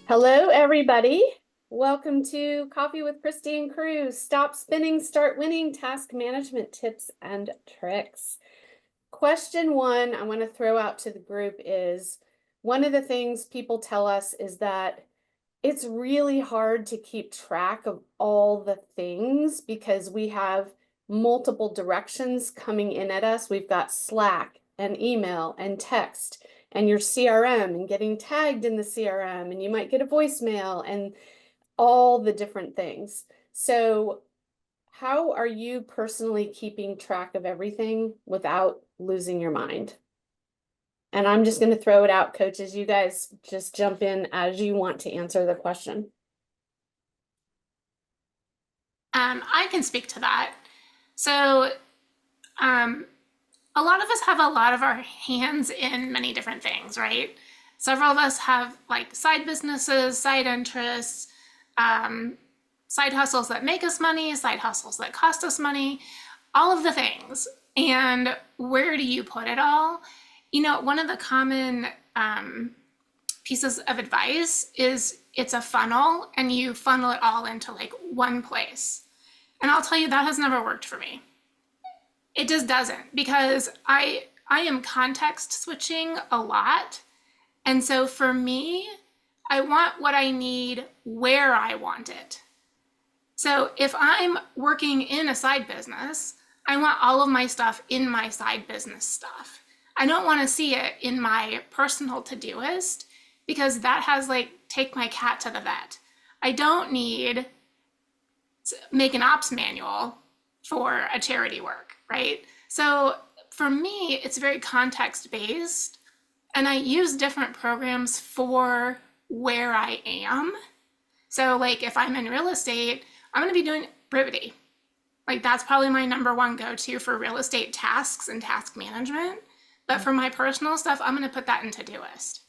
Hello, everybody. Welcome to Coffee with Christy and Crew. Stop spinning, start winning, task management tips and tricks. Question one I want to throw out to the group is, one of the things people tell us is that it's really hard to keep track of all the things because we have multiple directions coming in at us. We've got Slack and email and text and your CRM and getting tagged in the CRM, and you might get a voicemail and all the different things. So how are you personally keeping track of everything without losing your mind? And I'm just going to throw it out, coaches. You guys just jump in as you want to answer the question. I can speak to that. So, a lot of us have a lot of our hands in many different things, right? Several of us have like side businesses, side interests, side hustles that make us money, side hustles that cost us money, all of the things. And where do you put it all? You know, one of the common pieces of advice is it's a funnel and you funnel it all into like one place. And I'll tell you, that has never worked for me. It just doesn't, because I am context switching a lot. And so for me, I want what I need where I want it. So if I'm working in a side business, I want all of my stuff in my side business stuff. I don't want to see it in my personal Todoist, because that has like, take my cat to the vet. I don't need to make an ops manual for a charity work, right? So for me, it's very context based, and I use different programs for where I am. So like if I'm in real estate, I'm going to be doing Brivity. Like that's probably my number one go-to for real estate tasks and task management. But for my personal stuff, I'm going to put that in Todoist.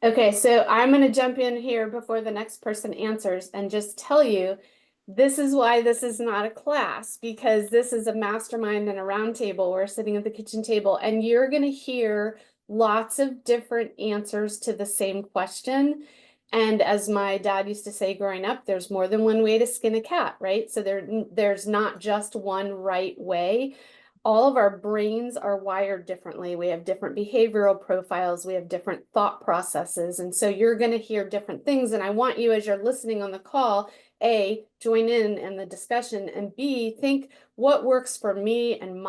Okay, so I'm going to jump in here before the next person answers and just tell you this is why this is not a class, because this is a mastermind and a round table. We're sitting at the kitchen table and you're going to hear lots of different answers to the same question. And as my dad used to say growing up, there's more than one way to skin a cat, right? So there's not just one right way. All of our brains are wired differently. We have different behavioral profiles. We have different thought processes. And so you're going to hear different things. And I want you, as you're listening on the call, A, join in the discussion, and B, think what works for me and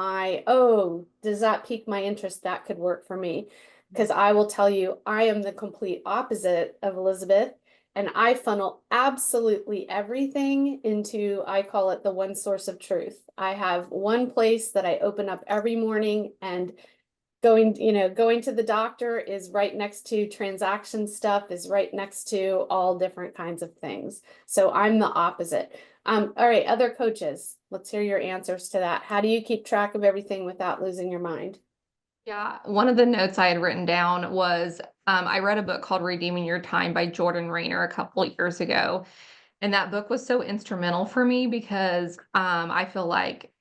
does that pique my interest? That could work for me. Because I will tell you, I am the complete opposite of Elizabeth. And I funnel absolutely everything into, I call it the one source of truth. I have one place that I open up every morning, and going to the doctor is right next to transaction stuff, is right next to all different kinds of things. So I'm the opposite. All right, other coaches, let's hear your answers to that. How do you keep track of everything without losing your mind? Yeah, one of the notes I had written down was I read a book called Redeeming Your Time by Jordan Rayner a couple years ago. And that book was so instrumental for me because I feel like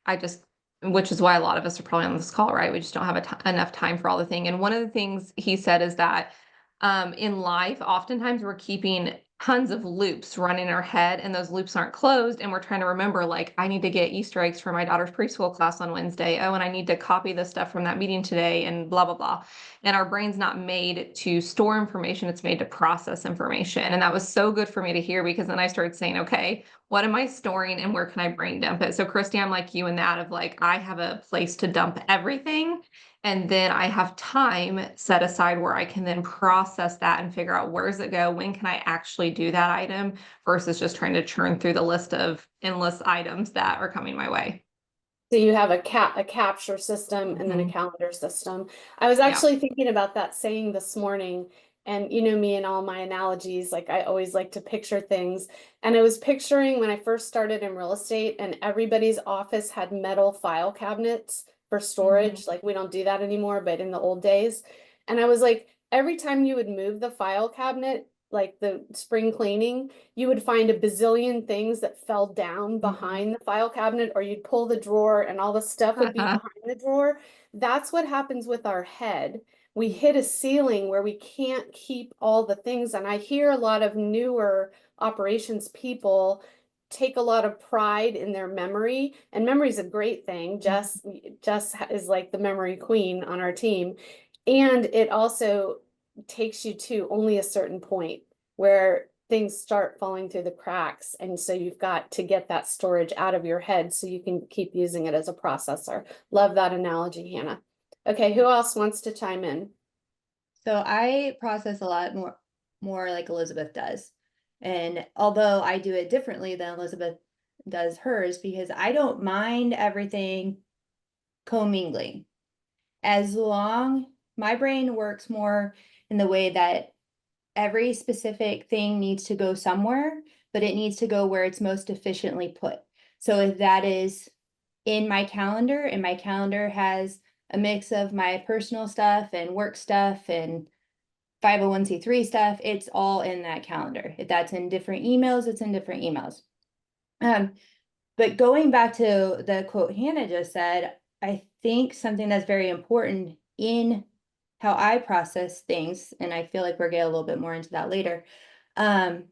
which is why a lot of us are probably on this call, right? We just don't have enough time for all the thing. And one of the things he said is that in life, oftentimes we're keeping tons of loops running in our head, and those loops aren't closed. And we're trying to remember, like, I need to get Easter eggs for my daughter's preschool class on Wednesday. Oh, and I need to copy the stuff from that meeting today, and blah, blah, blah. And our brain's not made to store information. It's made to process information. And that was so good for me to hear, because then I started saying, okay, what am I storing and where can I brain dump it? So Christy, I'm like you in that of like, I have a place to dump everything. And then I have time set aside where I can then process that and figure out where does it go? When can I actually do that item versus just trying to churn through the list of endless items that are coming my way. So you have a capture system and then a calendar system. I was actually thinking about that saying this morning, and you know me and all my analogies, like I always like to picture things. And I was picturing when I first started in real estate and everybody's office had metal file cabinets for storage. Like we don't do that anymore, but in the old days. And I was like, every time you would move the file cabinet, like the spring cleaning, you would find a bazillion things that fell down behind the file cabinet, or you'd pull the drawer and all the stuff would be behind the drawer. That's what happens with our head. we hit a ceiling where we can't keep all the things. And I hear a lot of newer operations people take a lot of pride in their memory, and memory is a great thing. Jess is like the memory queen on our team. And it also takes you to only a certain point where things start falling through the cracks. And so you've got to get that storage out of your head so you can keep using it as a processor. Love that analogy, Hannah. Okay, who else wants to chime in? So I process a lot more like Elizabeth does. And although I do it differently than Elizabeth does hers, because I don't mind everything commingling. As long my brain works more in the way that every specific thing needs to go somewhere, but it needs to go where it's most efficiently put. So if that is in my calendar, and my calendar has a mix of my personal stuff and work stuff and 501c3 stuff, it's all in that calendar. If that's in different emails, it's in different emails. But going back to the quote Hannah just said, I think something that's very important in how I process things, and I feel like we're getting a little bit more into that later, and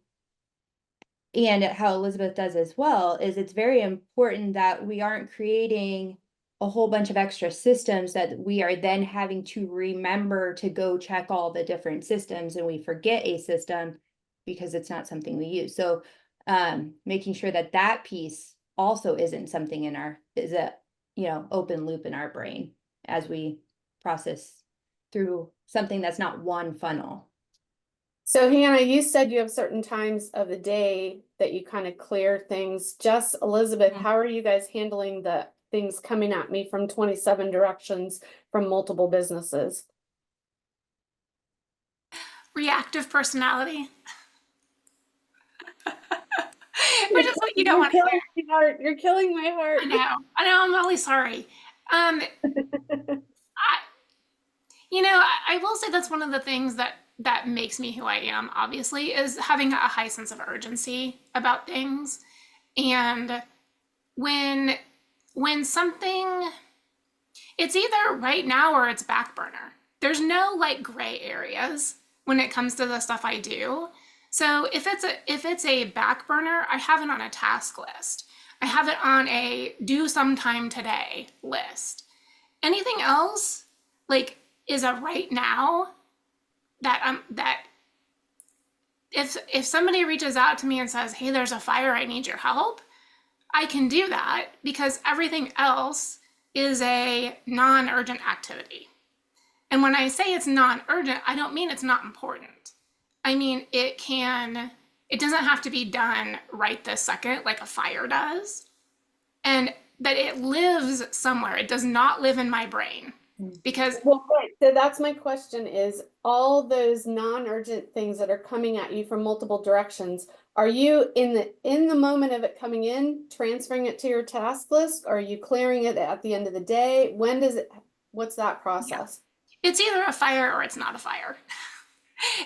how Elizabeth does as well, is it's very important that we aren't creating a whole bunch of extra systems that we are then having to remember to go check all the different systems, and we forget a system because it's not something we use. So making sure that that piece also isn't something is a open loop in our brain as we process through something that's not one funnel. So Hannah, you said you have certain times of the day that you kind of clear things. Jess, Elizabeth, how are you guys handling the things coming at me from 27 directions from multiple businesses? Reactive personality. Which is what you don't want to hear. You're killing my heart. I know, I'm really sorry. I will say that's one of the things that makes me who I am, obviously, is having a high sense of urgency about things. And when something, it's either right now or it's back burner. There's no like gray areas when it comes to the stuff I do. So if it's a back burner, I have it on a task list. I have it on a do sometime today list. Anything else like is a right now that if somebody reaches out to me and says, hey, there's a fire, I need your help, I can do that because everything else is a non-urgent activity. And when I say it's non-urgent, I don't mean it's not important. I mean, it doesn't have to be done right this second like a fire does. And that it lives somewhere. It does not live in my brain. Because so that's my question, is all those non-urgent things that are coming at you from multiple directions, are you in the moment of it coming in, transferring it to your task list? Or are you clearing it at the end of the day? What's that process? It's either a fire or it's not a fire.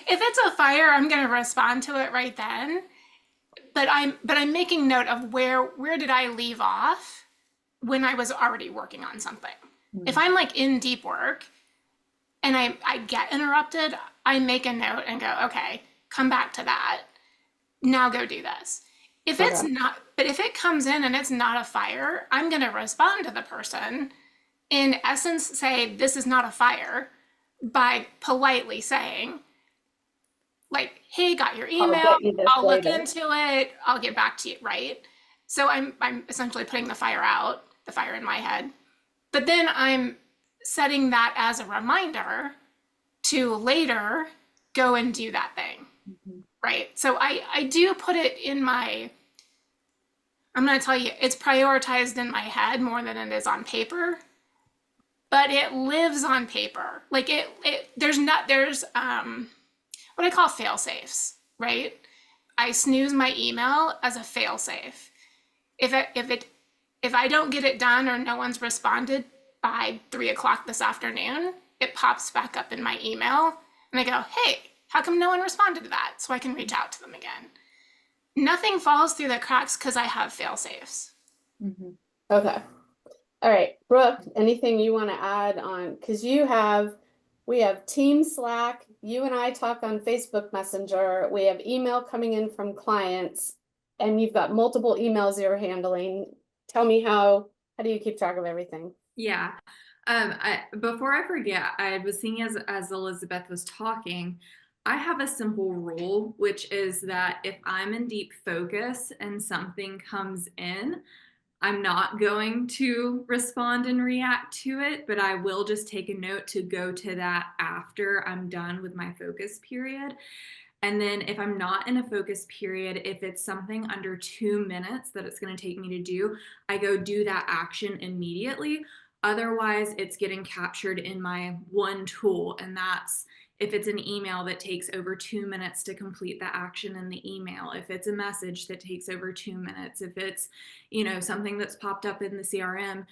If it's a fire, I'm going to respond to it right then. But I'm making note of where did I leave off when I was already working on something. If I'm like in deep work and I get interrupted, I make a note and go, okay, come back to that. Now go do this. If it's not, but if it comes in and it's not a fire, I'm going to respond to the person, in essence, say, this is not a fire, by politely saying, like, hey, got your email, I'll look into it, I'll get back to you, right? So I'm essentially putting the fire out, the fire in my head. But then I'm setting that as a reminder to later go and do that thing, right? So I do put it in I'm going to tell you, it's prioritized in my head more than it is on paper, but it lives on paper. Like there's what I call fail safes, right? I snooze my email as a fail safe. If I don't get it done or no one's responded by 3:00 this afternoon, it pops back up in my email and I go, hey, how come no one responded to that? So I can reach out to them again. Nothing falls through the cracks because I have fail safes. Okay. All right, Brooke, anything you want to add on? Because you have we have Team Slack, you and I talk on Facebook Messenger, we have email coming in from clients, and you've got multiple emails you're handling. Tell me how do you keep track of everything? Yeah. Before I forget, I was thinking as Elizabeth was talking, I have a simple rule, which is that if I'm in deep focus and something comes in, I'm not going to respond and react to it, but I will just take a note to go to that after I'm done with my focus period. And then if I'm not in a focus period, if it's something under 2 minutes that it's going to take me to do, I go do that action immediately. Otherwise, it's getting captured in my one tool. And that's if it's an email that takes over 2 minutes to complete the action in the email, if it's a message that takes over 2 minutes, if it's, something that's popped up in the CRM,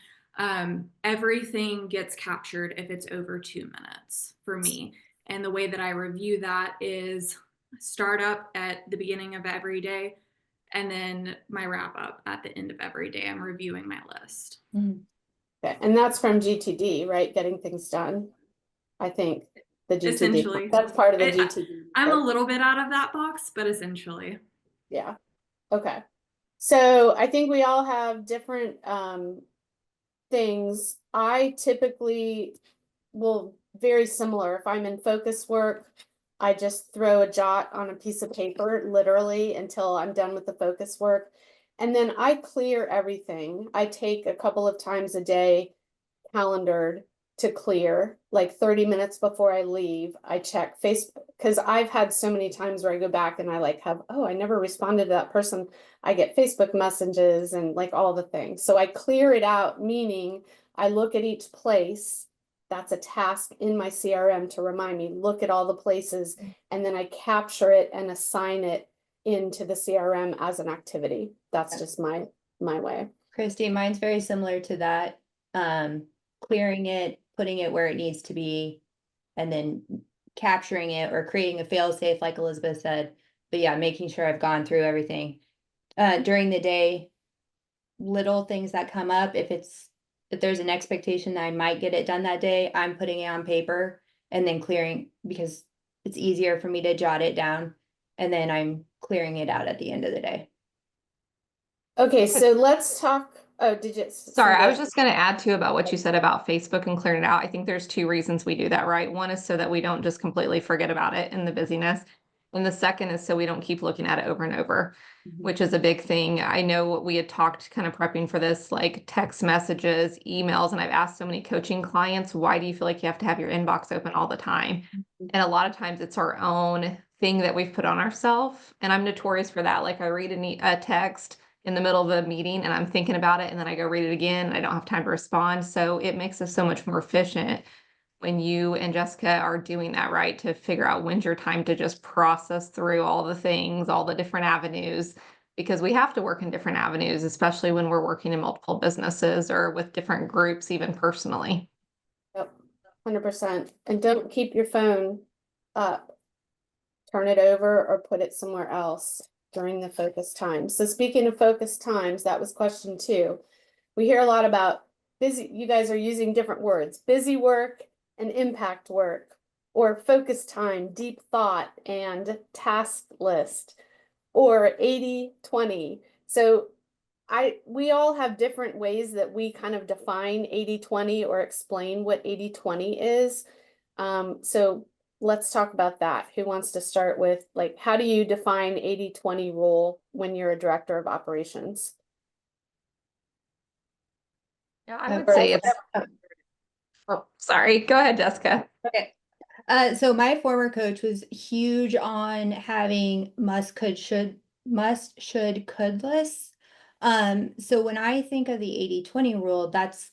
everything gets captured if it's over 2 minutes for me. And the way that I review that is start up at the beginning of every day, and then my wrap up at the end of every day. I'm reviewing my list. Okay, and that's from GTD, right? Getting things done. I think the GTD. Essentially. That's part of the GTD. I'm a little bit out of that box, but essentially. Yeah. Okay. So I think we all have different things. I typically will very similar. If I'm in focus work, I just throw a jot on a piece of paper, literally, until I'm done with the focus work. And then I clear everything. I take a couple of times a day, calendared, to clear, like 30 minutes before I leave. I check Facebook, because I've had so many times where I go back and I I never responded to that person. I get Facebook messages and like all the things. So I clear it out, meaning I look at each place. That's a task in my CRM to remind me, look at all the places, and then I capture it and assign it into the CRM as an activity. That's just my way. Christy, mine's very similar to that. Clearing it, putting it where it needs to be, and then capturing it or creating a fail safe, like Elizabeth said. But yeah, making sure I've gone through everything. During the day, little things that come up, if there's an expectation that I might get it done that day, I'm putting it on paper and then clearing, because it's easier for me to jot it down, and then I'm clearing it out at the end of the day. Okay, so let's talk. Oh, did you? Sorry, I was just going to add too about what you said about Facebook and clearing it out. I think there's two reasons we do that, right? One is so that we don't just completely forget about it in the busyness. And the second is so we don't keep looking at it over and over, which is a big thing. I know we had talked kind of prepping for this, like text messages, emails, and I've asked so many coaching clients, why do you feel like you have to have your inbox open all the time? And a lot of times it's our own thing that we've put on ourselves. And I'm notorious for that. Like I read a text in the middle of a meeting and I'm thinking about it and then I go read it again and I don't have time to respond. So it makes us so much more efficient when you and Jessica are doing that, right? To figure out when's your time to just process through all the things, all the different avenues, because we have to work in different avenues, especially when we're working in multiple businesses or with different groups, even personally. Yep, 100%. And don't keep your phone up. Turn it over or put it somewhere else during the focus time. So speaking of focus times, that was question 2. We hear a lot about busy. You guys are using different words: busy work and impact work, or focus time, deep thought, and task list, or 80-20. So we all have different ways that we kind of define 80-20 or explain what 80-20 is. So let's talk about that. Who wants to start with, like, how do you define 80-20 rule when you're a director of operations? Yeah, I would say it's, oh, sorry. Go ahead, Jessica. Okay. So my former coach was huge on having must, could, should lists. So when I think of the 80-20 rule, that's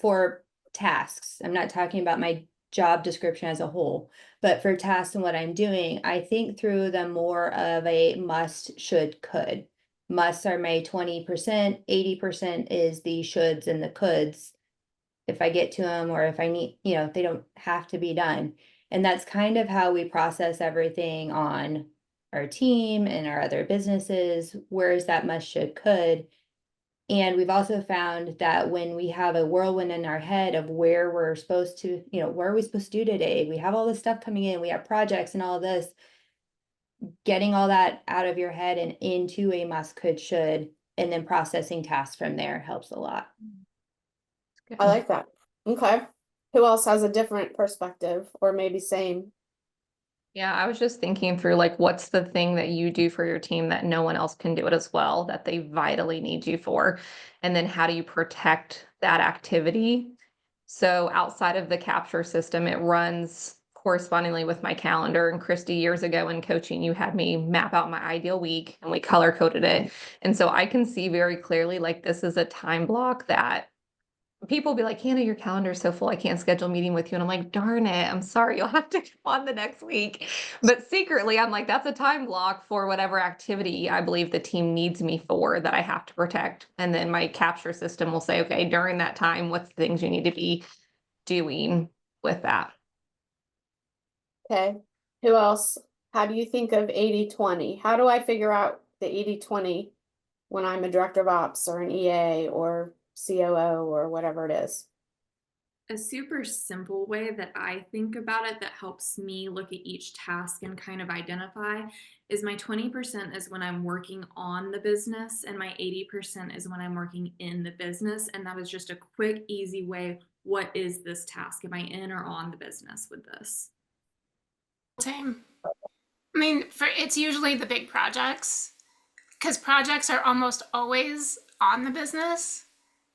for tasks. I'm not talking about my job description as a whole, but for tasks and what I'm doing, I think through them more of a must, should, could. Musts are my 20%, 80% is the shoulds and the coulds. If I get to them or if I need, they don't have to be done. And that's kind of how we process everything on our team and our other businesses. Where is that must, should, could? And we've also found that when we have a whirlwind in our head of where we're supposed to, where are we supposed to do today? We have all this stuff coming in, we have projects and all this. Getting all that out of your head and into a must, could, should, and then processing tasks from there helps a lot. I like that. Okay. Who else has a different perspective or maybe same? Yeah, I was just thinking through like what's the thing that you do for your team that no one else can do it as well, that they vitally need you for? And then how do you protect that activity? So outside of the capture system, it runs correspondingly with my calendar. And Christy, years ago in coaching, you had me map out my ideal week and we color coded it. And so I can see very clearly, like, this is a time block that people be like, Hannah, your calendar is so full, I can't schedule a meeting with you. And I'm like, darn it, I'm sorry, you'll have to come on the next week. But secretly, I'm like, that's a time block for whatever activity I believe the team needs me for that I have to protect. And then my capture system will say, okay, during that time, what's the things you need to be doing with that? Okay. Who else? How do you think of 80-20? How do I figure out the 80-20 when I'm a director of ops or an EA or COO or whatever it is? A super simple way that I think about it that helps me look at each task and kind of identify is my 20% is when I'm working on the business and my 80% is when I'm working in the business. And that is just a quick, easy way. What is this task? Am I in or on the business with this? Same. I mean, it's usually the big projects, because projects are almost always on the business.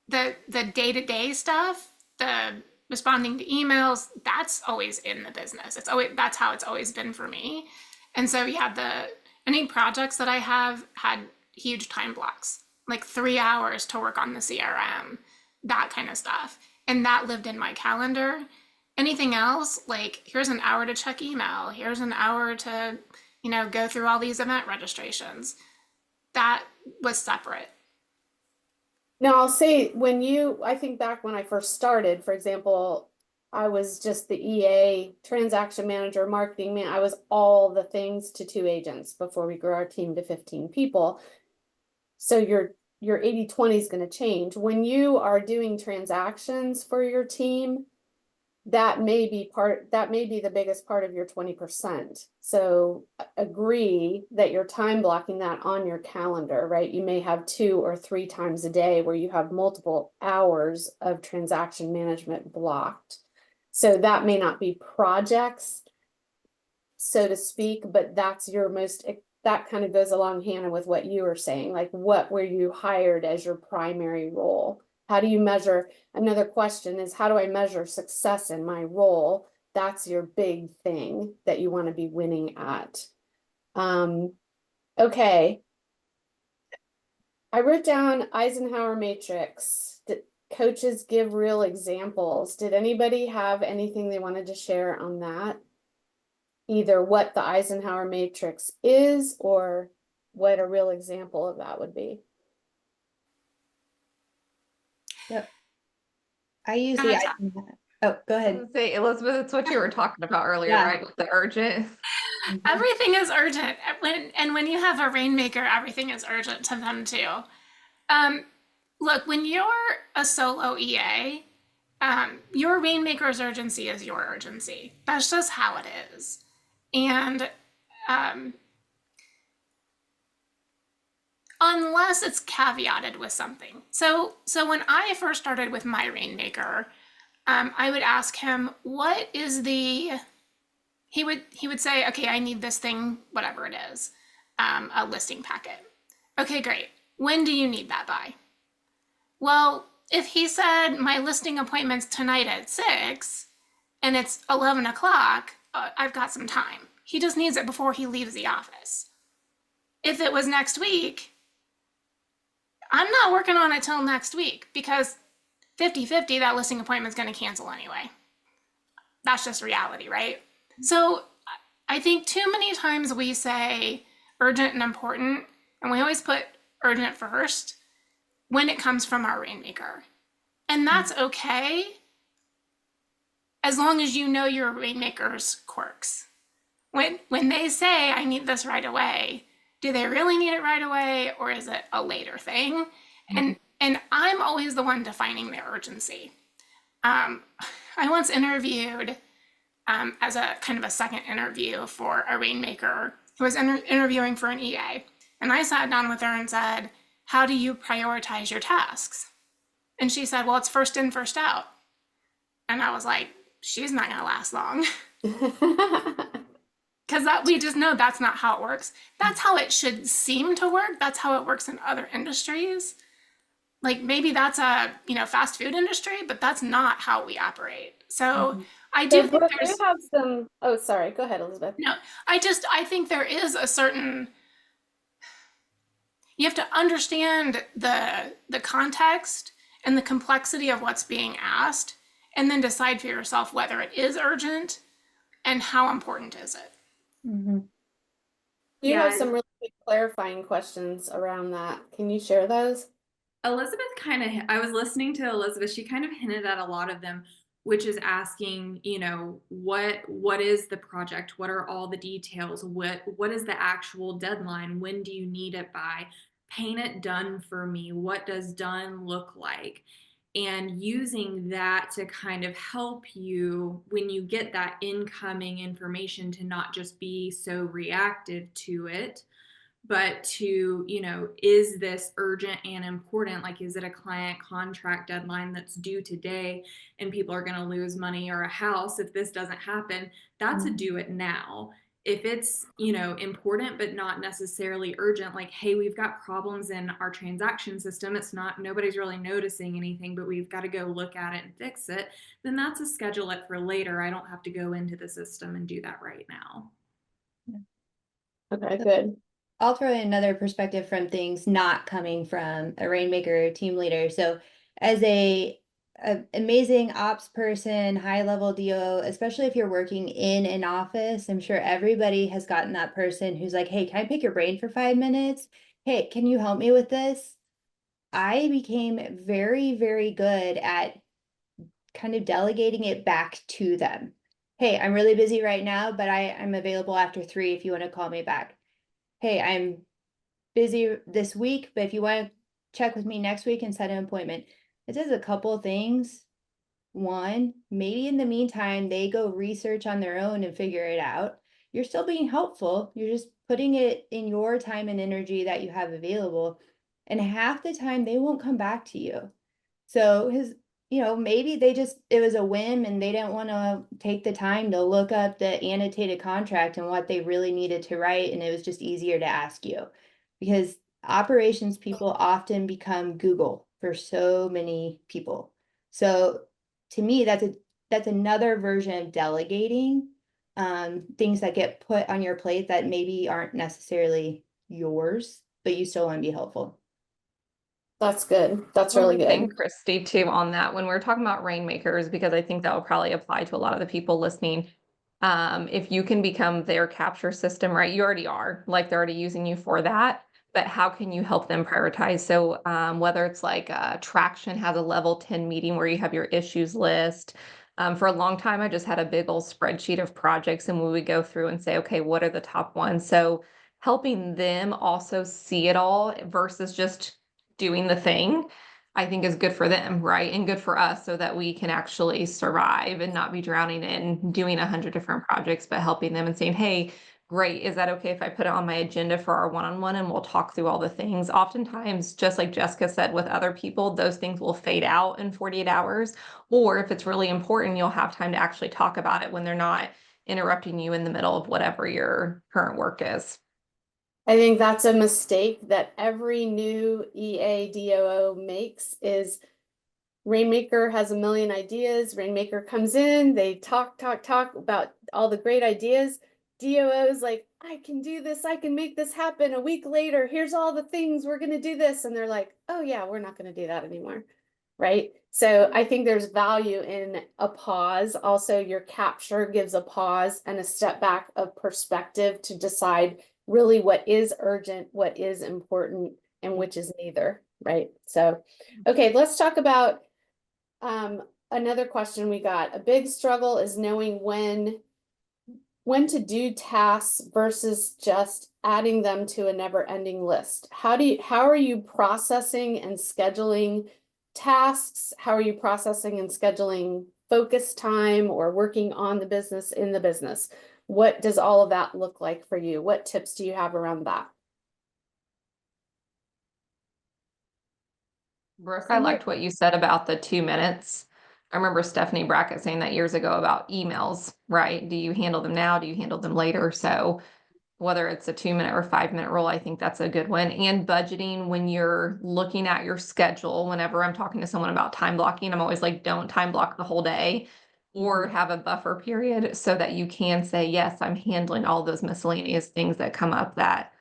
The day-to-day stuff, the responding to emails, that's always in the business. That's how it's always been for me. And so yeah, any projects that I have had huge time blocks, like 3 hours to work on the CRM, that kind of stuff. And that lived in my calendar. Anything else, like here's an hour to check email, here's an hour to, go through all these event registrations. That was separate. Now, I'll say I think back when I first started, for example, I was just the EA, transaction manager, marketing man. I was all the things to 2 agents before we grew our team to 15 people. So your 80-20 is going to change. When you are doing transactions for your team, that may be the biggest part of your 20%. So agree that you're time blocking that on your calendar, right? You may have 2 or 3 times a day where you have multiple hours of transaction management blocked. So that may not be projects, so to speak, but that's that kind of goes along, Hannah, with what you were saying, like what were you hired as your primary role? How do you measure? Another question is, how do I measure success in my role? That's your big thing that you want to be winning at. Okay. I wrote down Eisenhower matrix. Did coaches give real examples? Did anybody have anything they wanted to share on that? Either what the Eisenhower matrix is or what a real example of that would be. Yep. I use the oh, go ahead. Say, Elizabeth, it's what you were talking about earlier, Yeah. right? With the urgent. Everything is urgent. When you have a Rainmaker, everything is urgent to them too. Look, when you're a solo EA, your Rainmaker's urgency is your urgency. That's just how it is. And unless it's caveated with something. So when I first started with my Rainmaker, I would ask him, what is he would say, okay, I need this thing, whatever it is, a listing packet. Okay, great. When do you need that by? Well, if he said my listing appointment's tonight at 6 and it's 11 o'clock, I've got some time. He just needs it before he leaves the office. If it was next week, I'm not working on it till next week because 50-50, that listing appointment's going to cancel anyway. That's just reality, right? So I think too many times we say urgent and important, and we always put urgent first when it comes from our Rainmaker. And that's okay, as long as you know your Rainmaker's quirks. When they say, I need this right away, do they really need it right away, or is it a later thing? And And I'm always the one defining the urgency. I once interviewed as a kind of a second interview for a Rainmaker who was interviewing for an EA. And I sat down with her and said, how do you prioritize your tasks? And she said, well, it's first in, first out. And I was like, she's not going to last long. Because we just know that's not how it works. That's how it should seem to work. That's how it works in other industries. Like maybe that's a fast food industry, but that's not how we operate. So I do think we have some. Oh, sorry. Go ahead, Elizabeth. No, I think there is a certain. You have to understand the context and the complexity of what's being asked, and then decide for yourself whether it is urgent and how important is it. You have some really good clarifying questions around that. Can you share those? Elizabeth I was listening to Elizabeth, she kind of hinted at a lot of them, which is asking, what is the project? What are all the details? What is the actual deadline? When do you need it by? Paint it done for me. What does done look like? And using that to kind of help you when you get that incoming information to not just be so reactive to it, but to, is this urgent and important? Like, is it a client contract deadline that's due today and people are going to lose money or a house if this doesn't happen? That's a do it now. If it's, important, but not necessarily urgent, like, hey, we've got problems in our transaction system. It's not, nobody's really noticing anything, but we've got to go look at it and fix it. Then that's a schedule it for later. I don't have to go into the system and do that right now. Okay, good. I'll throw in another perspective from things not coming from a Rainmaker team leader. So as a amazing ops person, high level DO, especially if you're working in an office, I'm sure everybody has gotten that person who's like, hey, can I pick your brain for 5 minutes? Hey, can you help me with this? I became very, very good at kind of delegating it back to them. Hey, I'm really busy right now, but I'm available after 3 if you want to call me back. Hey, I'm busy this week, but if you want to check with me next week and set an appointment. It does a couple things. One, maybe in the meantime, they go research on their own and figure it out. You're still being helpful. You're just putting it in your time and energy that you have available. And half the time they won't come back to you. So maybe it was a whim and they didn't want to take the time to look up the annotated contract and what they really needed to write. And it was just easier to ask you because operations people often become Google for so many people. So to me, that's another version of delegating things that get put on your plate that maybe aren't necessarily yours, but you still want to be helpful. That's good. That's really good. Thank Christy too on that when we're talking about Rainmakers, because I think that will probably apply to a lot of the people listening. If you can become their capture system, right? You already are, like they're already using you for that, but how can you help them prioritize? So whether it's like Traction has a level 10 meeting where you have your issues list. For a long time, I just had a big old spreadsheet of projects and we would go through and say, okay, what are the top ones? So helping them also see it all versus just doing the thing, I think is good for them, right? And good for us so that we can actually survive and not be drowning in doing 100 different projects, but helping them and saying, hey, great, is that okay if I put it on my agenda for our one-on-one and we'll talk through all the things? Oftentimes, just like Jessica said, with other people, those things will fade out in 48 hours. Or if it's really important, you'll have time to actually talk about it when they're not interrupting you in the middle of whatever your current work is. I think that's a mistake that every new EA/DOO makes is Rainmaker has a million ideas. Rainmaker comes in, they talk about all the great ideas. DOO is like, I can do this. I can make this happen. A week later, here's all the things we're going to do this. And they're like, oh yeah, we're not going to do that anymore. Right. So I think there's value in a pause. Also, your capture gives a pause and a step back of perspective to decide really what is urgent, what is important, and which is neither, right? So, okay, let's talk about another question we got. A big struggle is knowing when when to do tasks versus just adding them to a never-ending list. How are you processing and scheduling tasks? How are you processing and scheduling focus time or working on the business in the business? What does all of that look like for you? What tips do you have around that? Brooke, I liked what you said about the 2 minutes. I remember Stephanie Brackett saying that years ago about emails, right? Do you handle them now? Do you handle them later? So whether it's a 2 minute or 5 minute rule, I think that's a good one. And budgeting when you're looking at your schedule, whenever I'm talking to someone about time blocking, I'm always like, don't time block the whole day or have a buffer period so that you can say, yes, I'm handling all those miscellaneous things that come up that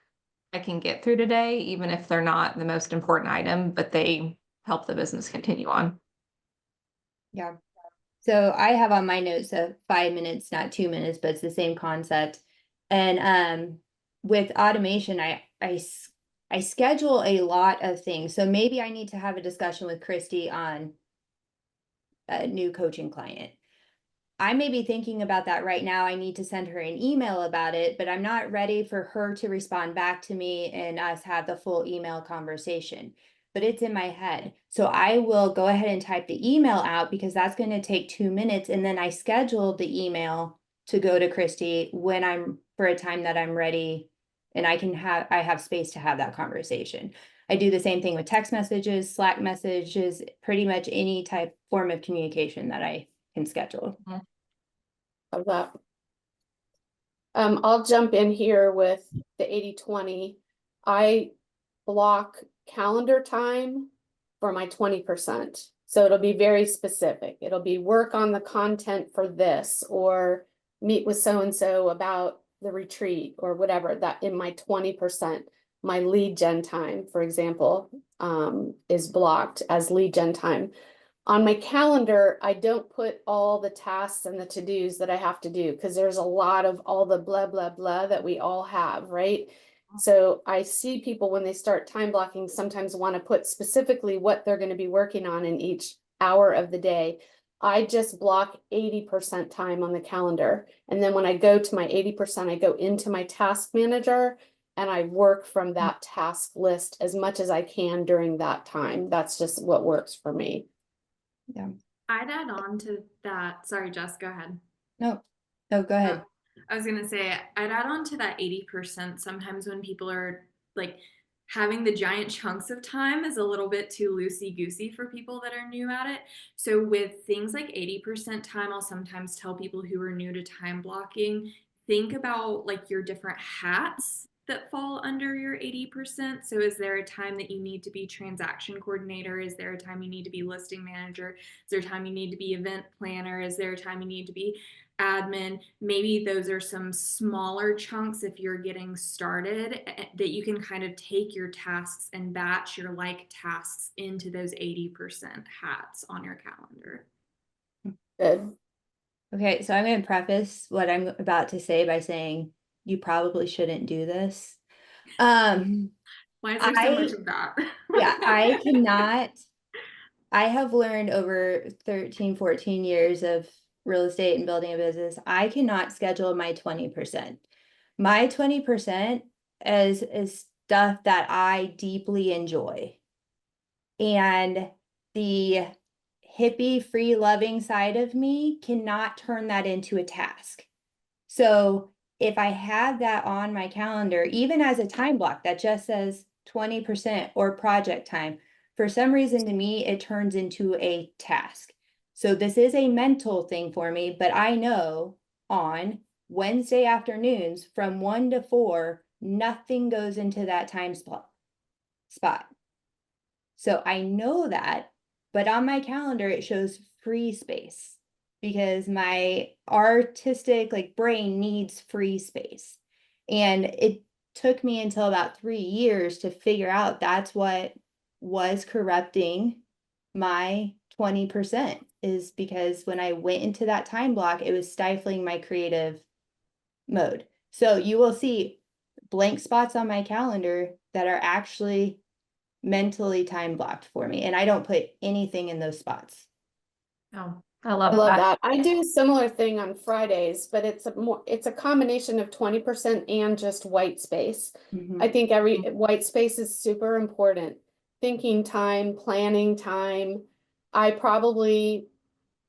I can get through today, even if they're not the most important item, but they help the business continue on. Yeah. So I have on my notes of 5 minutes, not 2 minutes, but it's the same concept. And with automation, I schedule a lot of things. So maybe I need to have a discussion with Christy on a new coaching client. I may be thinking about that right now. I need to send her an email about it, but I'm not ready for her to respond back to me and us have the full email conversation. But it's in my head. So I will go ahead and type the email out because that's going to take 2 minutes. And then I schedule the email to go to Christy when I'm for a time that I'm ready and I have space to have that conversation. I do the same thing with text messages, Slack messages, pretty much any type form of communication that I can schedule. Of that. I'll jump in here with the 80-20. I block calendar time for my 20%. So it'll be very specific. It'll be work on the content for this or meet with so-and-so about the retreat or whatever that in my 20%. My lead gen time, for example, is blocked as lead gen time. On my calendar, I don't put all the tasks and the to-dos that I have to do because there's a lot of all the blah, blah, blah that we all have, right? So I see people when they start time blocking sometimes want to put specifically what they're going to be working on in each hour of the day. I just block 80% time on the calendar. And then when I go to my 80%, I go into my task manager and I work from that task list as much as I can during that time. That's just what works for me. Yeah. I'd add on to that. Sorry, Jess, go ahead. No, go ahead. I was gonna say I'd add on to that 80%. Sometimes when people are like having the giant chunks of time is a little bit too loosey-goosey for people that are new at it. So with things like 80% time, I'll sometimes tell people who are new to time blocking, think about like your different hats that fall under your 80%. So is there a time that you need to be transaction coordinator? Is there a time you need to be listing manager? Is there a time you need to be event planner? Is there a time you need to be admin? Maybe those are some smaller chunks if you're getting started that you can kind of take your tasks and batch your like tasks into those 80% hats on your calendar. Good. Okay, so I'm going to preface what I'm about to say by saying you probably shouldn't do this. Why is there so much of that? Yeah, I cannot. I have learned over 13, 14 years of real estate and building a business, I cannot schedule my 20%. My 20% is stuff that I deeply enjoy. And the hippie free loving side of me cannot turn that into a task. So if I have that on my calendar, even as a time block that just says 20% or project time, for some reason to me, it turns into a task. So this is a mental thing for me, but I know on Wednesday afternoons from 1 to 4, nothing goes into that time spot. So I know that, but on my calendar, it shows free space because my artistic like brain needs free space. And it took me until about 3 years to figure out that's what was corrupting my 20% is because when I went into that time block, it was stifling my creative mode. So you will see blank spots on my calendar that are actually mentally time blocked for me. And I don't put anything in those spots. Oh, I I love love that. that. I do a similar thing on Fridays, but it's a combination of 20% and just white space. I think every white space is super important. Thinking time, planning time. I probably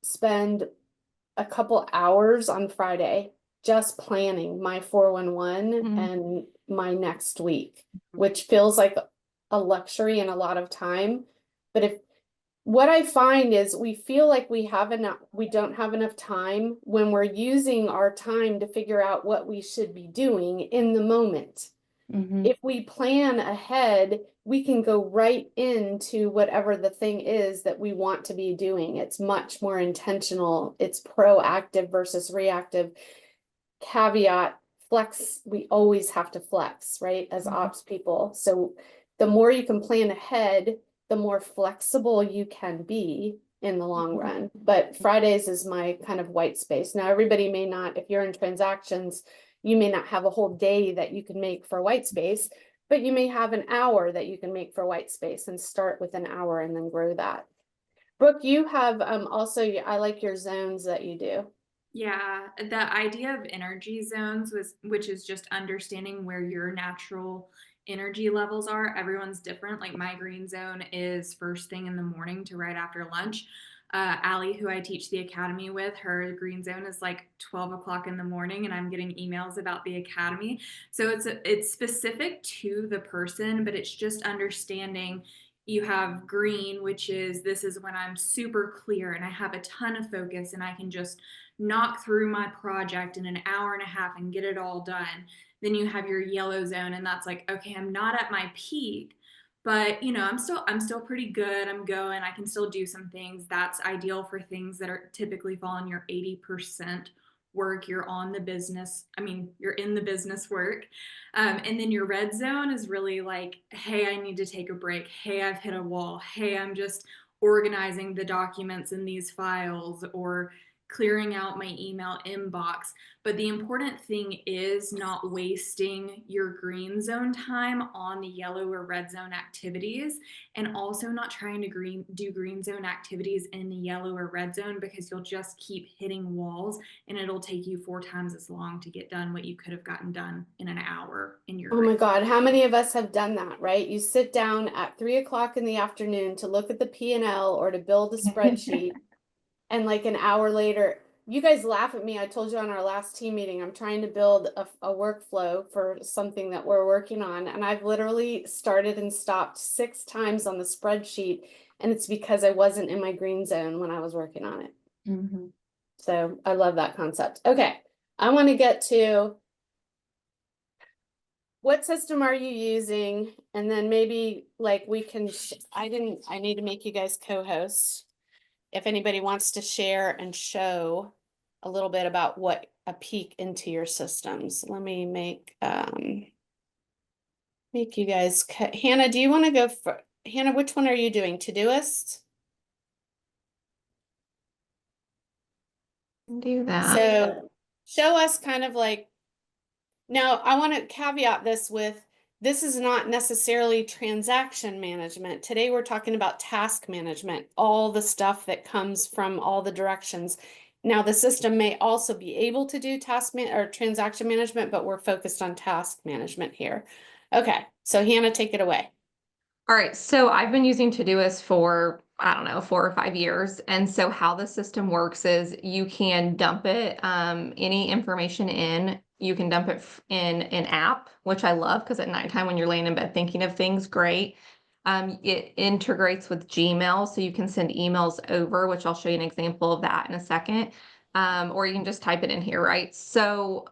spend a couple hours on Friday just planning my 411 Mhm. and my next week, which feels like a luxury and a lot of time. But if what I find is we feel like we don't have enough time when we're using our time to figure out what we should be doing in the moment. If we plan ahead, we can go right into whatever the thing is that we want to be doing. It's much more intentional. It's proactive versus reactive. Caveat, flex, we always have to flex, right? As ops people. So the more you can plan ahead, the more flexible you can be in the long run. But Fridays is my kind of white space. Now, everybody may not, if you're in transactions, you may not have a whole day that you can make for white space, but you may have an hour that you can make for white space and start with an hour and then grow that. Brooke, you have also, I like your zones that you do. Yeah, the idea of energy zones which is just understanding where your natural energy levels are. Everyone's different. Like my green zone is first thing in the morning to right after lunch. Allie, who I teach the academy with, her green zone is like 12 o'clock in the morning, and I'm getting emails about the academy. So it's specific to the person, but it's just understanding. You have green, which is this is when I'm super clear and I have a ton of focus and I can just knock through my project in an hour and a half and get it all done. Then you have your yellow zone, and that's like, okay, I'm not at my peak, but I'm still pretty good. I'm going, I can still do some things. That's ideal for things that are typically fall in your 80% work. You're on the business. I mean, you're in the business work. And then your red zone is really like, hey, I need to take a break. Hey, I've hit a wall. Hey, I'm just organizing the documents in these files, or clearing out my email inbox. But the important thing is not wasting your green zone time on the yellow or red zone activities, and also not trying to do green zone activities in the yellow or red zone, because you'll just keep hitting walls and it'll take you 4 times as long to get done what you could have gotten done in an hour in your Oh my God, how many of us have done that, right? You sit down at 3 o'clock in the afternoon to look at the P&L or to build a spreadsheet, and like an hour later, you guys laugh at me. I told you on our last team meeting, I'm trying to build a workflow for something that we're working on, and I've literally started and stopped 6 times on the spreadsheet, and it's because I wasn't in my green zone when I was working on it. So I love that concept. Okay, I want to get to what system are you using? And then maybe like we can, I need to make you guys co-hosts. If anybody wants to share and show a little bit about what a peek into your systems. Let me make you guys, Hannah, do you want to go for, Hannah, which one are you doing? Todoist? Do that. So show us kind of like, now I want to caveat this with, this is not necessarily transaction management. Today we're talking about task management, all the stuff that comes from all the directions. Now the system may also be able to do or transaction management, but we're focused on task management here. Okay, so Hannah, take it away. All right, so I've been using Todoist for, I don't know, 4 or 5 years. And so how the system works is you can dump it, any information in, you can dump it in an app, which I love because at nighttime when you're laying in bed thinking of things, great. It integrates with Gmail, so you can send emails over, which I'll show you an example of that in a second. Or you can just type it in here, right? So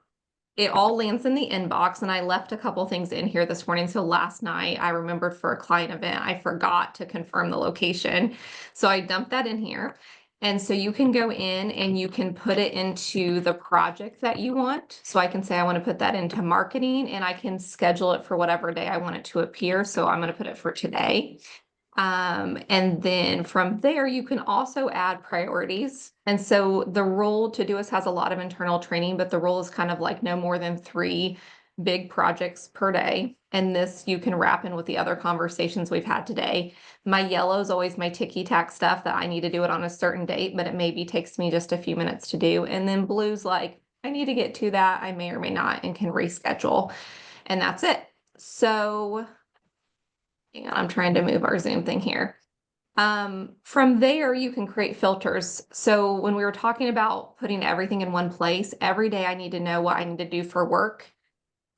it all lands in the inbox, and I left a couple things in here this morning. So last night I remembered for a client event, I forgot to confirm the location. So I dumped that in here. And so you can go in and you can put it into the project that you want. So I can say, I want to put that into marketing, and I can schedule it for whatever day I want it to appear. So I'm going to put it for today. And then from there, you can also add priorities. And so the role Todoist has a lot of internal training, but the role is kind of like no more than 3 big projects per day. And this you can wrap in with the other conversations we've had today. My yellow is always my ticky-tack stuff that I need to do it on a certain date, but it maybe takes me just a few minutes to do. And then blue's like, I need to get to that. I may or may not and can reschedule. And that's it. So hang on, I'm trying to move our Zoom thing here. From there, you can create filters. So when we were talking about putting everything in one place, every day I need to know what I need to do for work,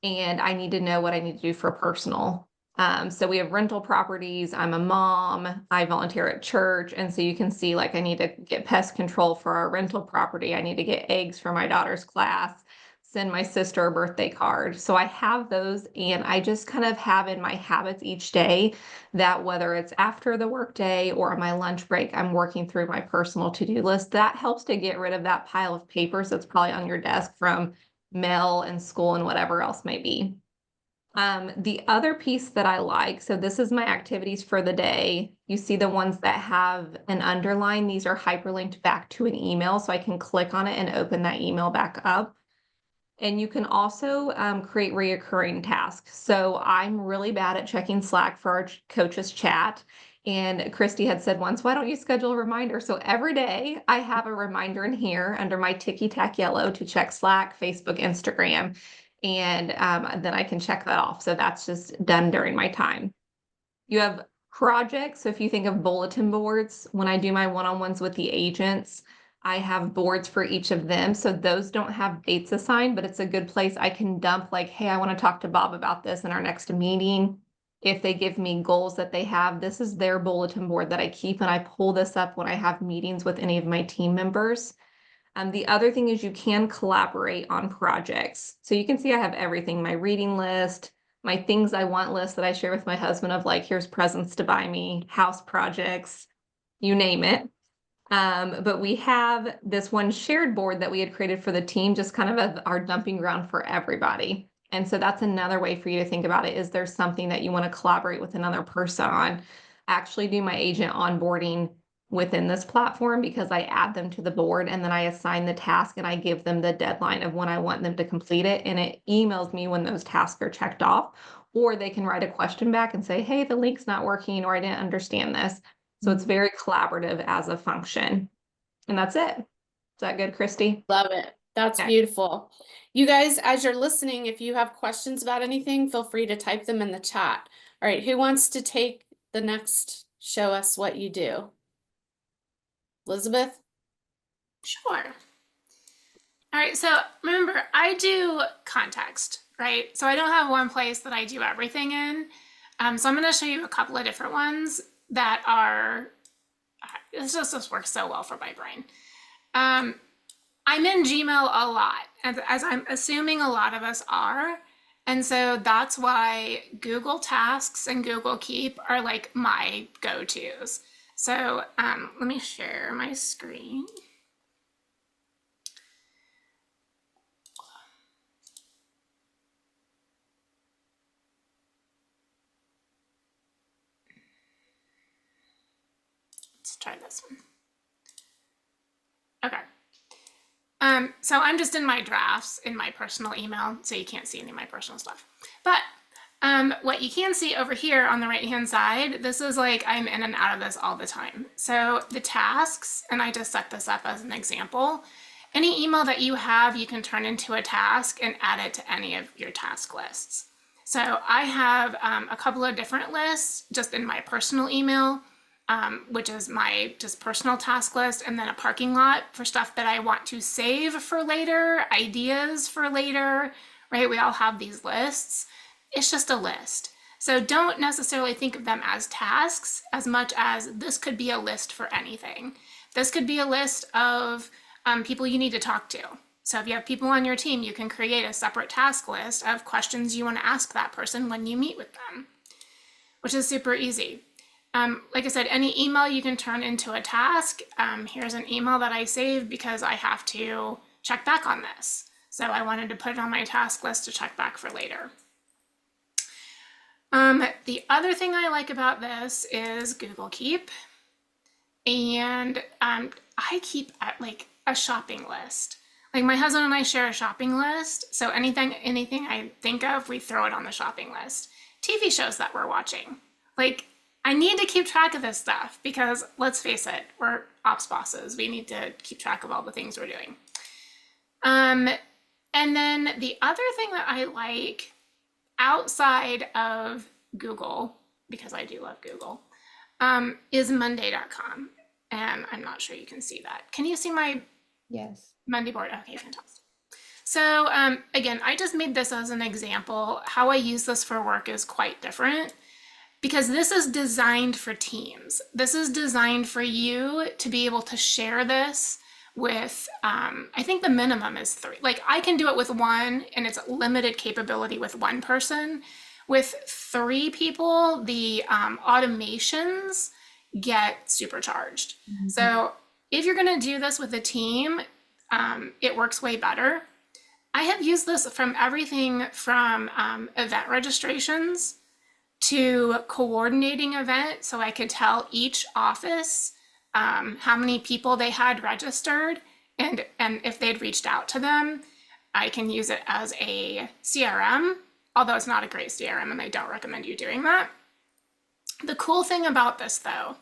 and I need to know what I need to do for personal. So we have rental properties. I'm a mom. I volunteer at church. And so you can see, like, I need to get pest control for our rental property. I need to get eggs for my daughter's class, send my sister a birthday card. So I have those, and I just kind of have in my habits each day that whether it's after the workday or my lunch break, I'm working through my personal to-do list. That helps to get rid of that pile of papers that's probably on your desk from mail and school and whatever else may be. The other piece that I like, so this is my activities for the day. You see the ones that have an underline. These are hyperlinked back to an email, so I can click on it and open that email back up. And you can also create reoccurring tasks. So I'm really bad at checking Slack for our coaches chat. And Christy had said once, why don't you schedule a reminder? So every day I have a reminder in here under my ticky-tack yellow to check Slack, Facebook, Instagram. And then I can check that off. So that's just done during my time. You have projects. So if you think of bulletin boards, when I do my one-on-ones with the agents, I have boards for each of them. So those don't have dates assigned, but it's a good place I can dump, like, hey, I want to talk to Bob about this in our next meeting. If they give me goals that they have, this is their bulletin board that I keep, and I pull this up when I have meetings with any of my team members. The other thing is you can collaborate on projects. So you can see I have everything, my reading list, my things I want list that I share with my husband of, like, here's presents to buy me, house projects, you name it. But we have this one shared board that we had created for the team, just kind of as our dumping ground for everybody. And so that's another way for you to think about it. Is there something that you want to collaborate with another person on? Actually do my agent onboarding within this platform, because I add them to the board and then I assign the task and I give them the deadline of when I want them to complete it. And it emails me when those tasks are checked off, or they can write a question back and say, hey, the link's not working, or I didn't understand this. So it's very collaborative as a function. And that's it. Is that good, Christy? Love it. That's Okay. beautiful. You guys, as you're listening, if you have questions about anything, feel free to type them in the chat. All right, who wants to take the next show us what you do? Elizabeth? Sure. All right, so remember, I do context, right? So I don't have one place that I do everything in. So I'm going to show you a couple of different ones that are, this just works so well for my brain. I'm in Gmail a lot, as I'm assuming a lot of us are. And so that's why Google Tasks and Google Keep are like my go-tos. So let me share my screen. Let's try this one. Okay. So I'm just in my drafts in my personal email, so you can't see any of my personal stuff. But what you can see over here on the right-hand side, this is like I'm in and out of this all the time. So the tasks, and I just set this up as an example, any email that you have, you can turn into a task and add it to any of your task lists. So I have a couple of different lists just in my personal email, which is my just personal task list, and then a parking lot for stuff that I want to save for later, ideas for later, right? We all have these lists. It's just a list. So don't necessarily think of them as tasks as much as this could be a list for anything. This could be a list of people you need to talk to. So if you have people on your team, you can create a separate task list of questions you want to ask that person when you meet with them, which is super easy. Like I said, any email you can turn into a task. Here's an email that I saved because I have to check back on this. So I wanted to put it on my task list to check back for later. The other thing I like about this is Google Keep. And I keep like a shopping list. Like my husband and I share a shopping list. So anything I think of, we throw it on the shopping list. TV shows that we're watching. Like I need to keep track of this stuff because let's face it, we're ops bosses. We need to keep track of all the things we're doing. And then the other thing that I like outside of Google, because I do love Google, is Monday.com. And I'm not sure you can see that. Can you see my Yes. Monday board? Okay, fantastic. So again, I just made this as an example. How I use this for work is quite different because this is designed for teams. This is designed for you to be able to share this with, I think the minimum is 3. Like I can do it with 1 and it's limited capability with 1 person. With 3 people, the automations get supercharged. Mm-hmm. So if you're gonna do this with a team, it works way better. I have used this from everything from event registrations to coordinating events, so I could tell each office how many people they had registered and if they'd reached out to them. I can use it as a CRM, although it's not a great CRM and I don't recommend you doing that. The cool thing about this though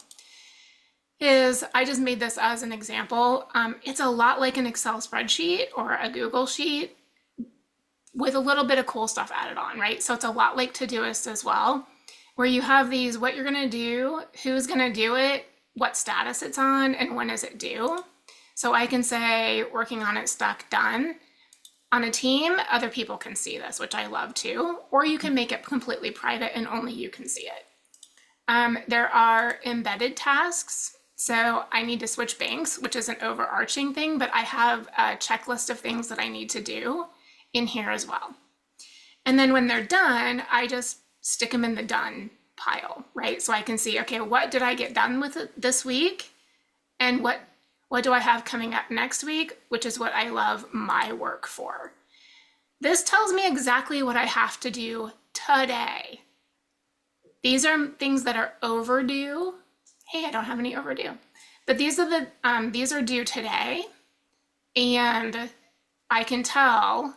is I just made this as an example. It's a lot like an Excel spreadsheet or a Google sheet with a little bit of cool stuff added on, right? So it's a lot like Todoist as well, where you have these, what you're gonna do, who's gonna do it, what status it's on, and when is it due. So I can say working on it, stuck, done. On a team, other people can see this, which I love too, or you can make it completely private and only you can see it. There are embedded tasks. So I need to switch banks, which is an overarching thing, but I have a checklist of things that I need to do in here as well. And then when they're done, I just stick them in the done pile, right? So I can see, okay, what did I get done with it this week? And what do I have coming up next week, which is what I love my work for. This tells me exactly what I have to do today. These are things that are overdue. Hey, I don't have any overdue, but these are due today, and I can tell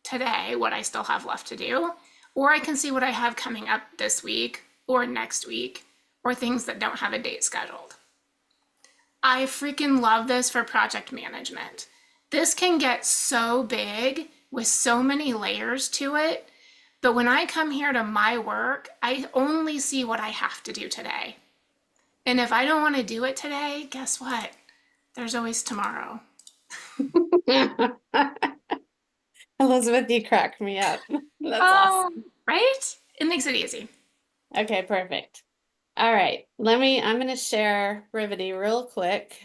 today what I still have left to do, or I can see what I have coming up this week or next week, or things that don't have a date scheduled. I freaking love this for project management. This can get so big with so many layers to it, but when I come here to my work, I only see what I have to do today. And if I don't want to do it today, guess what? There's always tomorrow. Elizabeth, you crack me up. That's awesome. Right? It makes it easy. Okay, perfect. All right, I'm gonna share Brivity real quick.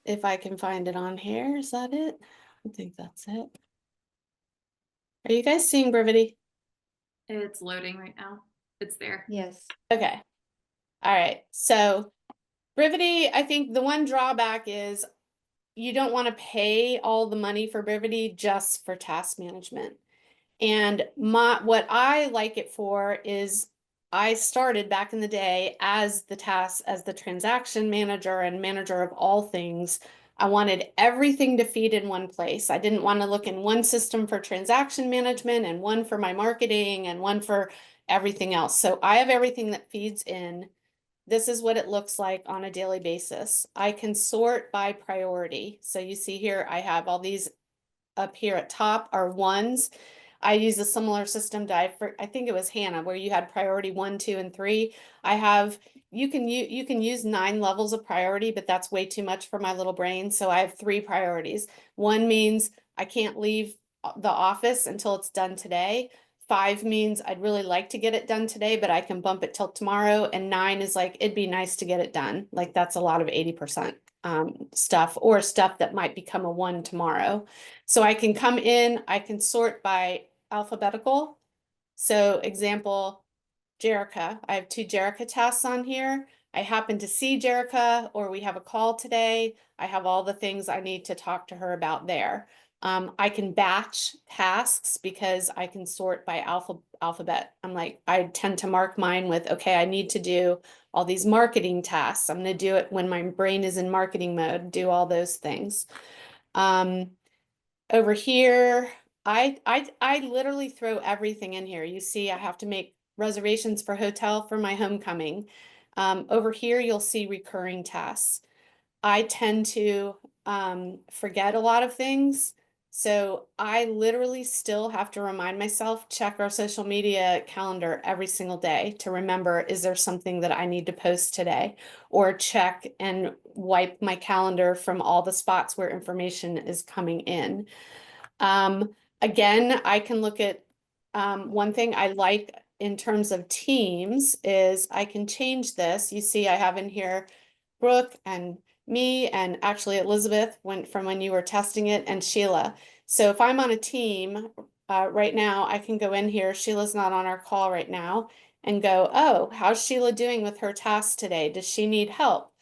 If I can find it on here, is that it? I think that's it. Are you guys seeing Brivity? It's loading right now. It's there. Yes. Okay. All right, so Brivity, I think the one drawback is you don't want to pay all the money for Brivity just for task management. And what I like it for is I started back in the day as the transaction manager and manager of all things. I wanted everything to feed in one place. I didn't want to look in one system for transaction management and one for my marketing and one for everything else. So I have everything that feeds in. This is what it looks like on a daily basis. I can sort by priority. So you see here, I have all these up here at top are ones. I use a similar system to, I think it was Hannah, where you had priority 1, 2, and 3. You can use 9 levels of priority, but that's way too much for my little brain. So I have 3 priorities. 1 means I can't leave the office until it's done today. 5 means I'd really like to get it done today, but I can bump it till tomorrow. And 9 is like, it'd be nice to get it done. Like that's a lot of 80% stuff, or stuff that might become a 1 tomorrow. So I can come in, I can sort by alphabetical. So example, Jerica. I have 2 Jerica tasks on here. I happen to see Jerica, or we have a call today. I have all the things I need to talk to her about there. I can batch tasks because I can sort by alphabet. I tend to mark mine with, okay, I need to do all these marketing tasks. I'm going to do it when my brain is in marketing mode, do all those things. Over here, I literally throw everything in here. You see, I have to make reservations for hotel for my homecoming. Over here, you'll see recurring tasks. I tend to forget a lot of things. So I literally still have to remind myself, check our social media calendar every single day to remember, is there something that I need to post today? Or check and wipe my calendar from all the spots where information is coming in. Again, I can look at one thing I like in terms of teams is I can change this. You see, I have in here Brooke and me, and actually Elizabeth went from when you were testing it, and Sheila. So if I'm on a team right now, I can go in here. Sheila's not on our call right now, and go, oh, how's Sheila doing with her tasks today? Does she need help?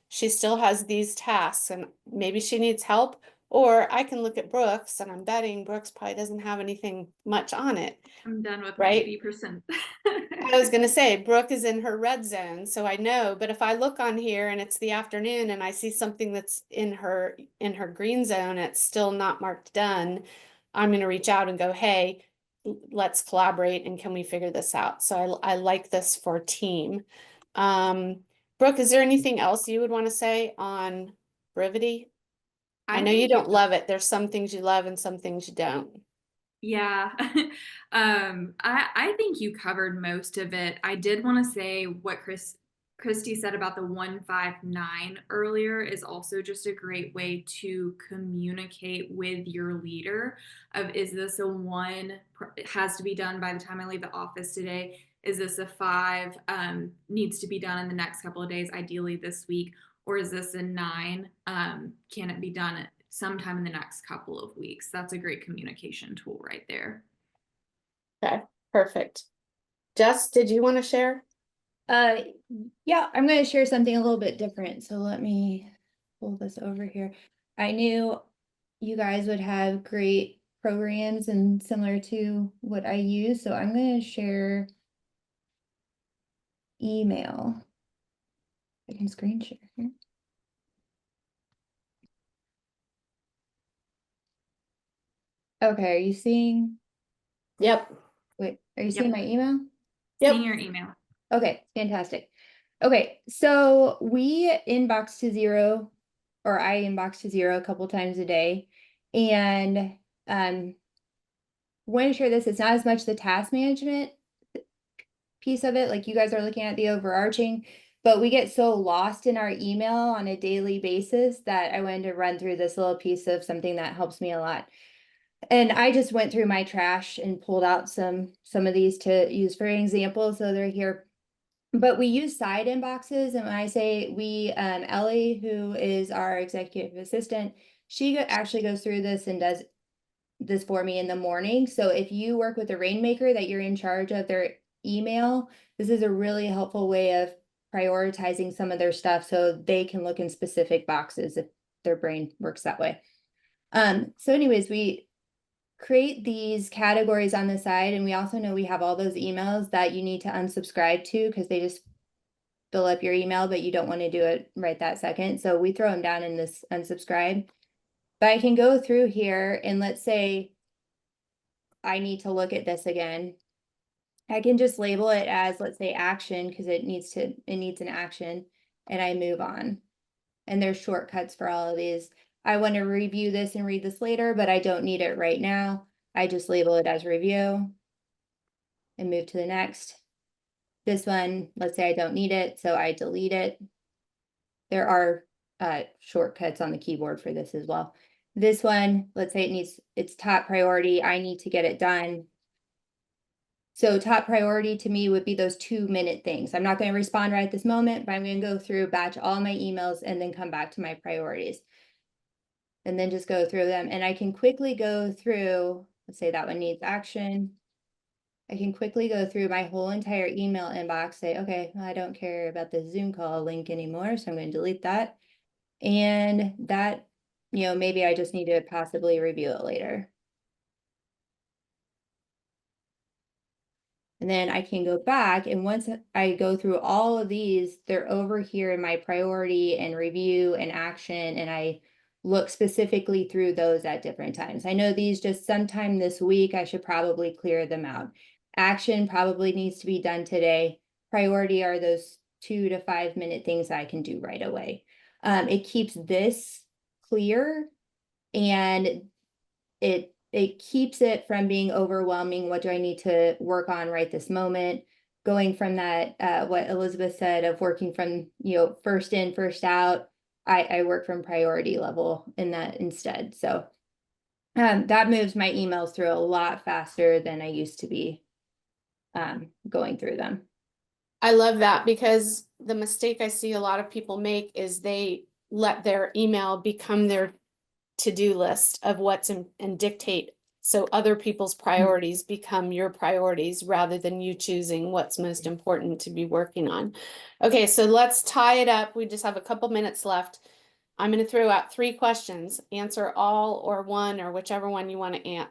She still has these tasks, and maybe she needs help. Or I can look at Brooks, and I'm betting Brooks probably doesn't have anything much on it. I'm done with my Right? 80%. I was going to say Brooke is in her red zone, so I know, but if I look on here and it's the afternoon and I see something that's in her green zone, it's still not marked done, I'm going to reach out and go, "Hey, let's collaborate and can we figure this out?" So I like this for team. Brooke, is there anything else you would want to say on Brivity? I know you think don't love it. There's some things you love and some things you don't. Yeah. I think you covered most of it. I did want to say what Christy said about the 159 earlier is also just a great way to communicate with your leader of, is this a one, it has to be done by the time I leave the office today? Is this a 5, needs to be done in the next couple of days, ideally this week? Or is this a 9, can it be done sometime in the next couple of weeks? That's a great communication tool right there. Okay, perfect. Jess, did you want to share? Yeah, I'm going to share something a little bit different. So let me pull this over here. I knew you guys would have great programs and similar to what I use. So I'm going to share email. I can screen share here. Okay, are you seeing? Yep. Wait, are you Yep. seeing my email? Yep. Seeing your email. Okay, fantastic. Okay, so we inbox to zero, or I inbox to zero a couple times a day. And want to share this, it's not as much the task management piece of it, like you guys are looking at the overarching, but we get so lost in our email on a daily basis that I wanted to run through this little piece of something that helps me a lot. And I just went through my trash and pulled out some of these to use for example, so they're here. But we use side inboxes, and when I say we, Ellie, who is our executive assistant, she actually goes through this and does this for me in the morning. So if you work with a Rainmaker that you're in charge of their email, this is a really helpful way of prioritizing some of their stuff so they can look in specific boxes if their brain works that way. So anyways, we create these categories on the side, and we also know we have all those emails that you need to unsubscribe to because they just fill up your email, but you don't want to do it right that second. So we throw them down in this unsubscribe. But I can go through here and let's say I need to look at this again. I can just label it as, let's say, action because it needs an action, and I move on. And there's shortcuts for all of these. I want to review this and read this later, but I don't need it right now. I just label it as review and move to the next. This one, let's say I don't need it, so I delete it. There are shortcuts on the keyboard for this as well. This one, let's say it's top priority. I need to get it done. So top priority to me would be those 2-minute things. I'm not going to respond right at this moment, but I'm going to go through, batch all my emails, and then come back to my priorities. And then just go through them. And I can quickly go through, let's say that one needs action. I can quickly go through my whole entire email inbox, say, okay, I don't care about the Zoom call link anymore, so I'm going to delete that. And that, maybe I just need to possibly review it later. And then I can go back, and once I go through all of these, they're over here in my priority and review and action, and I look specifically through those at different times. I know these just sometime this week, I should probably clear them out. Action probably needs to be done today. Priority are those 2 to 5 minute things I can do right away. It keeps this clear, and it keeps it from being overwhelming. What do I need to work on right this moment? Going from that, what Elizabeth said of working from, first in, first out, I work from priority level in that instead. So that moves my emails through a lot faster than I used to be going through them. I love that, because the mistake I see a lot of people make is they let their email become their to-do list of what's in, and dictate. So other people's priorities become your priorities rather than you choosing what's most important to be working on. Okay, so let's tie it up. We just have a couple minutes left. I'm going to throw out 3 questions. Answer all or one, or whichever one you want to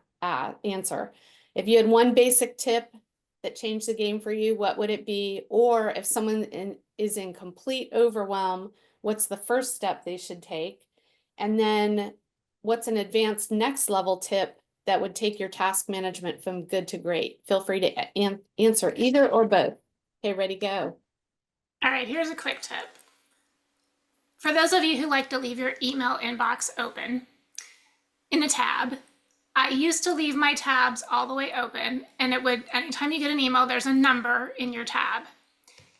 answer. If you had one basic tip that changed the game for you, what would it be? Or if someone is in complete overwhelm, what's the first step they should take? And then what's an advanced next level tip that would take your task management from good to great? Feel free to answer either or both. Okay, ready, go. All right, here's a quick tip. For those of you who like to leave your email inbox open in a tab, I used to leave my tabs all the way open, and it would, anytime you get an email, there's a number in your tab.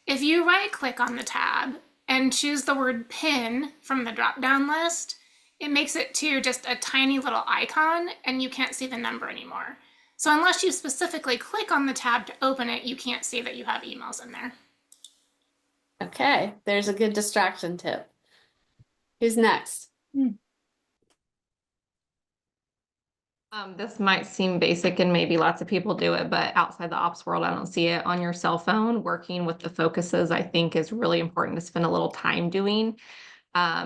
If you right click on the tab and choose the word pin from the drop down list, it makes it to just a tiny little icon and you can't see the number anymore. So unless you specifically click on the tab to open it, you can't see that you have emails in there. Okay, there's a good distraction tip. Who's next? This might seem basic and maybe lots of people do it, but outside the ops world, I don't see it on your cell phone. Working with the focuses, I think, is really important to spend a little time doing.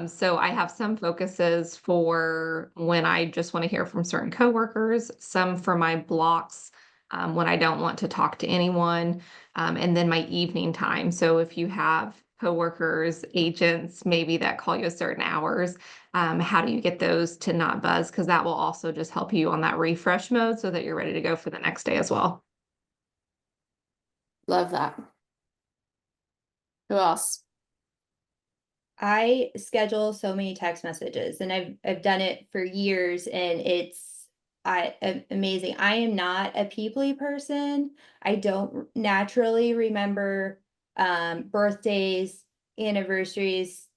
So I have some focuses for when I just want to hear from certain coworkers, some for my blocks when I don't want to talk to anyone, and then my evening time. So if you have coworkers, agents, maybe that call you at certain hours, how do you get those to not buzz? Because that will also just help you on that refresh mode so that you're ready to go for the next day as well. Love that. Who else? I schedule so many text messages, and I've done it for years, and it's amazing. I am not a people person. I don't naturally remember birthdays, anniversaries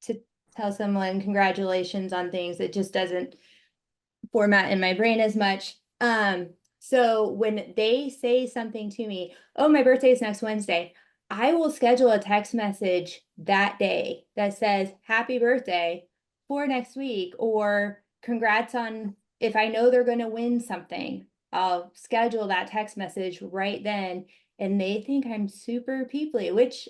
to tell someone congratulations on things. It just doesn't format in my brain as much. So when they say something to me, oh, my birthday is next Wednesday, I will schedule a text message that day that says happy birthday for next week, or congrats on, if I know they're going to win something, I'll schedule that text message right then. And they think I'm super peoply, which,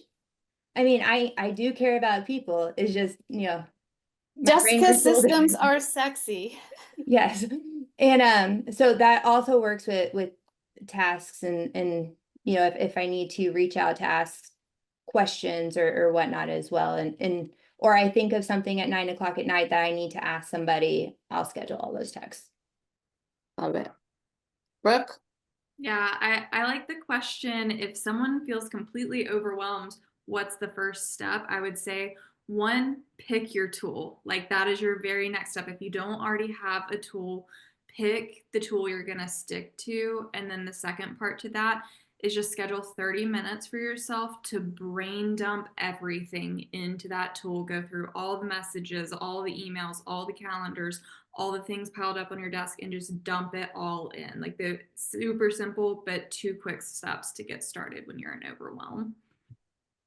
I mean, I do care about people. It's just, my brain Jessica is a little systems different. are sexy. Yes. And so that also works with tasks, and if I need to reach out to ask questions or whatnot as well. And or I think of something at 9 o'clock at night that I need to ask somebody, I'll schedule all those texts. Love it. Brooke? Yeah, I like the question. If someone feels completely overwhelmed, what's the first step? I would say, one, pick your tool. Like, that is your very next step. If you don't already have a tool, pick the tool you're going to stick to. And then the second part to that is just schedule 30 minutes for yourself to brain dump everything into that tool. Go through all the messages, all the emails, all the calendars, all the things piled up on your desk, and just dump it all in. Like, the super simple but 2 quick steps to get started when you're in overwhelm.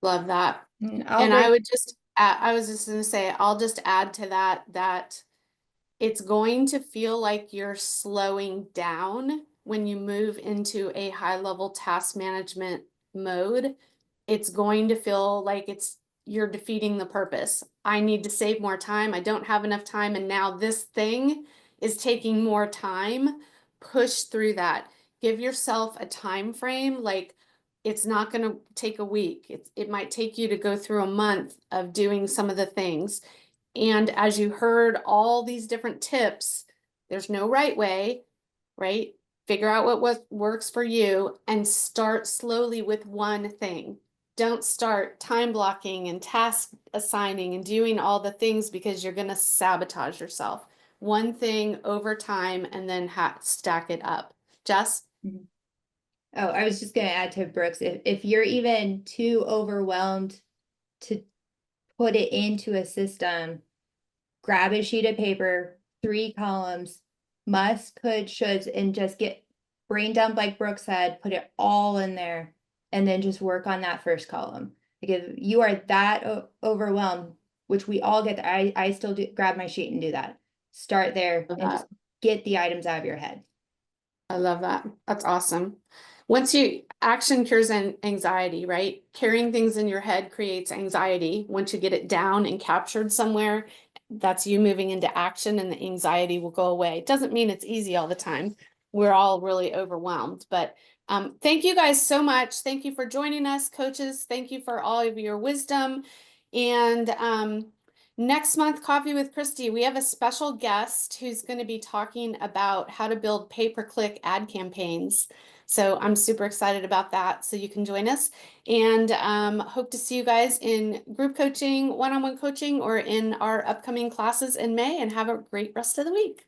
Love that. And I would just add, I was just going to say, I'll just add to that it's going to feel like you're slowing down when you move into a high level task management mode. It's going to feel like you're defeating the purpose. I need to save more time. I don't have enough time. And now this thing is taking more time. Push through that. Give yourself a time frame. Like, it's not going to take a week. It might take you to go through a month of doing some of the things. And as you heard all these different tips, there's no right way, right? Figure out what works for you and start slowly with one thing. Don't start time blocking and task assigning and doing all the things because you're going to sabotage yourself. One thing over time and then stack it up. Jess? Oh, I was just gonna add to Brooks, if you're even too overwhelmed to put it into a system, grab a sheet of paper, 3 columns, must, could, shoulds, and just get brain dump like Brooke said, put it all in there, and then just work on that first column. Like if you are that overwhelmed, which we all get, I still do grab my sheet and do that. Start there and just get the items out of your head. I love that. That's awesome. Action cures anxiety, right? Carrying things in your head creates anxiety. Once you get it down and captured somewhere, that's you moving into action and the anxiety will go away. It doesn't mean it's easy all the time. We're all really overwhelmed, but thank you guys so much. Thank you for joining us, coaches. Thank you for all of your wisdom. And next month, Coffee with Christy, we have a special guest who's going to be talking about how to build pay-per-click ad campaigns. So I'm super excited about that. So you can join us and hope to see you guys in group coaching, one-on-one coaching, or in our upcoming classes in May, and have a great rest of the week.